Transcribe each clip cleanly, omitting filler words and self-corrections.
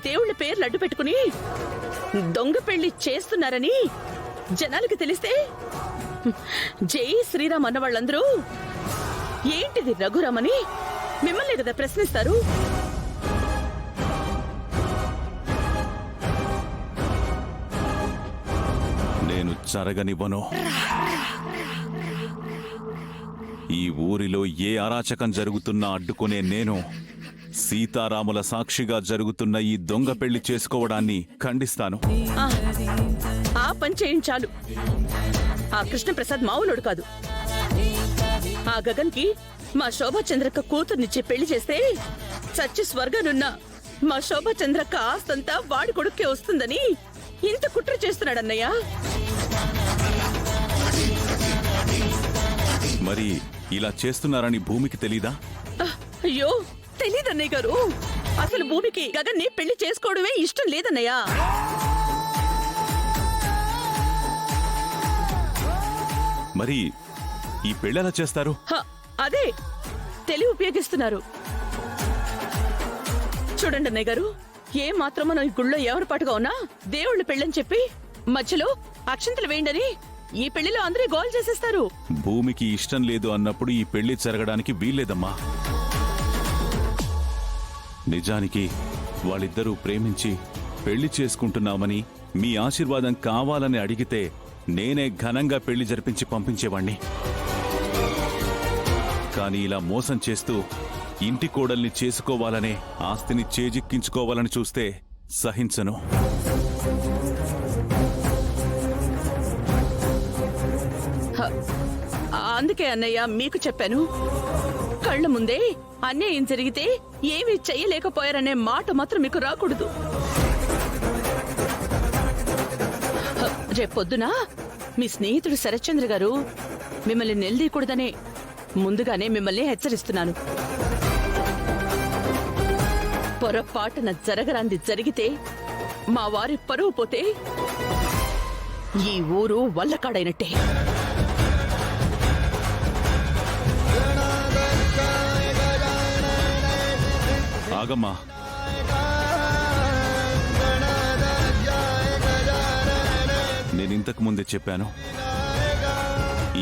దేవుళ్ళ పేర్లు అడ్డు పెట్టుకుని దొంగ పెళ్లి చేస్తున్నారని జనాలకి తెలిస్తే జై శ్రీరామ్ అన్న వాళ్ళందరూ ఏంటిది రఘురామని మిమ్మల్ని కదా ప్రశ్నిస్తారు. నేను జరగనివ్వను. ఈ ఊరిలో ఏ అరాచకం జరుగుతున్నా అడ్డుకునే నేను సీతారాముల సాక్షిగా జరుగుతున్న ఈ దొంగ పెళ్లి చేసుకోవడాన్ని ఖండిస్తాను. ఆ పని చేయించాలు. ఆ కృష్ణప్రసాద్ మావులోడు కాదు. ఆ గగన్కి మా శోభాచంద్రక్క కూతుర్నిచ్చి పెళ్లి చేస్తే చచ్చి స్వర్గానున్న మా శోభాచంద్రక్క ఆస్తంతా వాడి కొడుక్కే వస్తుందని ఇంత కుట్ర చేస్తున్నాడన్నయ్య. మరి ఇలా చేస్తున్నారని భూమికి తెలీదా? అయ్యో తెలీదన్నయ్య గారు. అసలు భూమికి గగన్ని పెళ్లి చేసుకోవడమే ఇష్టం లేదన్నయ్య. మరి ఈ పెళ్ళెలా చేస్తారు? అదే తెలివి ఉపయోగిస్తున్నారు. చూడండి అన్నయ్య గారు, ఏ మాత్రం మనం ఈ గుళ్ళో ఎవరి పాటుగా ఉన్నా దేవుళ్ళ పెళ్ళని చెప్పి మధ్యలో అక్షంతలు వేయండి ఈ పెళ్లిలో అందరూ గోల్ చేసేస్తారు. భూమికి ఇష్టం లేదు అన్నప్పుడు ఈ పెళ్లి జరగడానికి వీల్లేదమ్మా. నిజానికి వాళ్ళిద్దరూ ప్రేమించి పెళ్లి చేసుకుంటున్నామని మీ ఆశీర్వాదం కావాలని అడిగితే నేనే ఘనంగా పెళ్లి జరిపించి పంపించేవాణ్ణి. కానీ ఇలా మోసం చేస్తూ ఇంటి కోడల్ని చేసుకోవాలనే ఆస్తిని చేజిక్కించుకోవాలని చూస్తే సహించను. అందుకే అన్నయ్య మీకు చెప్పాను, కళ్ళ ముందే అన్యాయం జరిగితే ఏమీ చెయ్యలేకపోయారనే మాట మాత్రం మీకు రాకూడదు. రేపొద్దున మీ స్నేహితుడు శరత్చంద్ర గారు మిమ్మల్ని నిలదీయకూడదనే ముందుగానే మిమ్మల్ని హెచ్చరిస్తున్నాను. పొరపాటున జరగరాంది జరిగితే మా వారి పరువు పోతే ఈ ఊరు వల్లకాడైనట్టే. ఆగమ్మా, నేనింతకు ముందే చెప్పాను,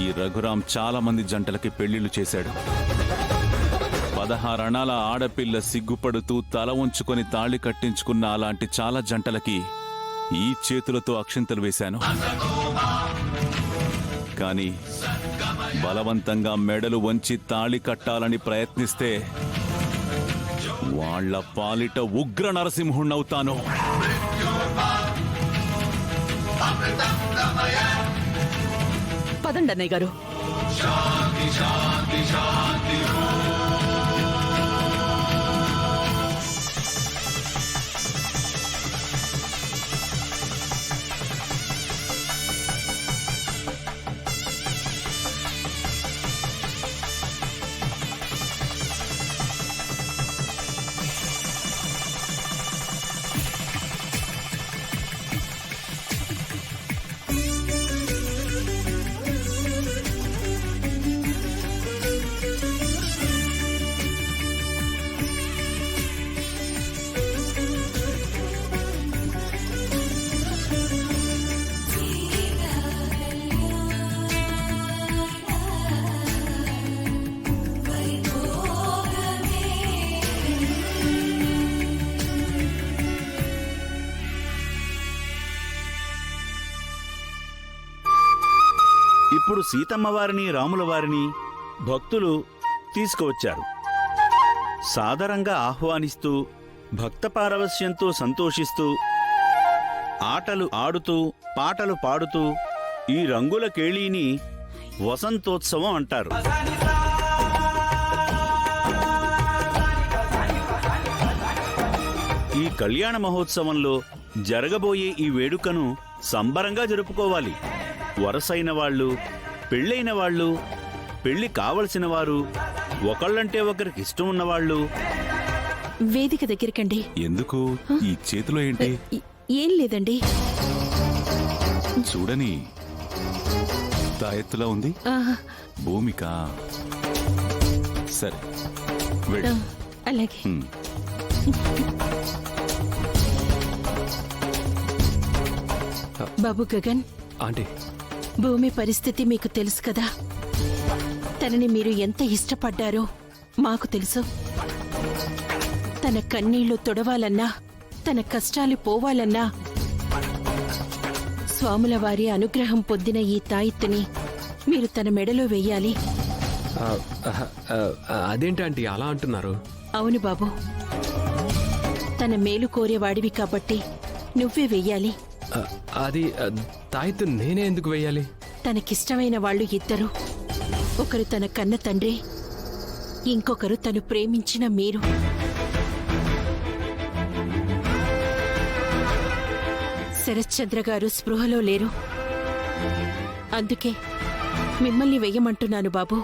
ఈ రఘురాం చాలా మంది జంటలకి పెళ్లిళ్లు చేశాడు. 16 అణాల ఆడపిల్ల సిగ్గుపడుతూ తల ఉంచుకొని తాళి కట్టించుకున్న అలాంటి చాలా జంటలకి ఈ చేతులతో అక్షింతలు వేశాను. కాని బలవంతంగా మెడలు వంచి తాళి కట్టాలని ప్రయత్నిస్తే వాళ్ల పాలిట ఉగ్ర నరసింహుణ్ణవుతాను. పదండి అన్నయ్య గారు. ఇప్పుడు సీతమ్మవారిని రాములవారిని భక్తులు తీసుకువచ్చారు. సాదరంగా ఆహ్వానిస్తూ భక్త పారవస్యంతో సంతోషిస్తూ ఆటలు ఆడుతూ పాటలు పాడుతూ ఈ రంగుల కేళీని వసంతోత్సవం అంటారు. ఈ కళ్యాణ మహోత్సవంలో జరగబోయే ఈ వేడుకను సంబరంగా జరుపుకోవాలి. వరసైన వాళ్ళు, పెళ్ళైన వాళ్ళు, పెళ్లి కావలసిన వారు, ఒకళ్ళంటే ఒకరికి ఇష్టం ఉన్నవాళ్ళు వేదిక దగ్గరికండి. ఎందుకు? ఈ చేతిలో ఏంటి? ఏం లేదండి. చూడని తాయెత్తులా ఉంది. భూమిక. సరే వెళ్ళు. అలాగే. బాబు గగన్, ఆంటీ భూమి పరిస్థితి మీకు తెలుసు కదా. తనని మీరు ఎంత ఇష్టపడ్డారో మాకు తెలుసు. తన కన్నీళ్లు తొడవాలన్నా, తన కష్టాలు పోవాలన్నా స్వాముల వారి అనుగ్రహం పొందిన ఈ తాయిత్తుని మీరు తన మెడలో వెయ్యాలి. అదేంటి ఆంటీ అలా అంటున్నారు? అవును బాబు, తన మేలు కోరేవాడివి కాబట్టి నువ్వే వెయ్యాలి. అది తాయిత్తు నేనే ఎందుకు వెయ్యాలి? తనకిష్టమైన వాళ్ళు ఇద్దరు. ఒకరు తన కన్న తండ్రి, ఇంకొకరు తను ప్రేమించిన మీరు. శరశ్చంద్ర గారు స్పృహలో లేరు. అందుకే మిమ్మల్ని వెయ్యమంటున్నాను బాబు.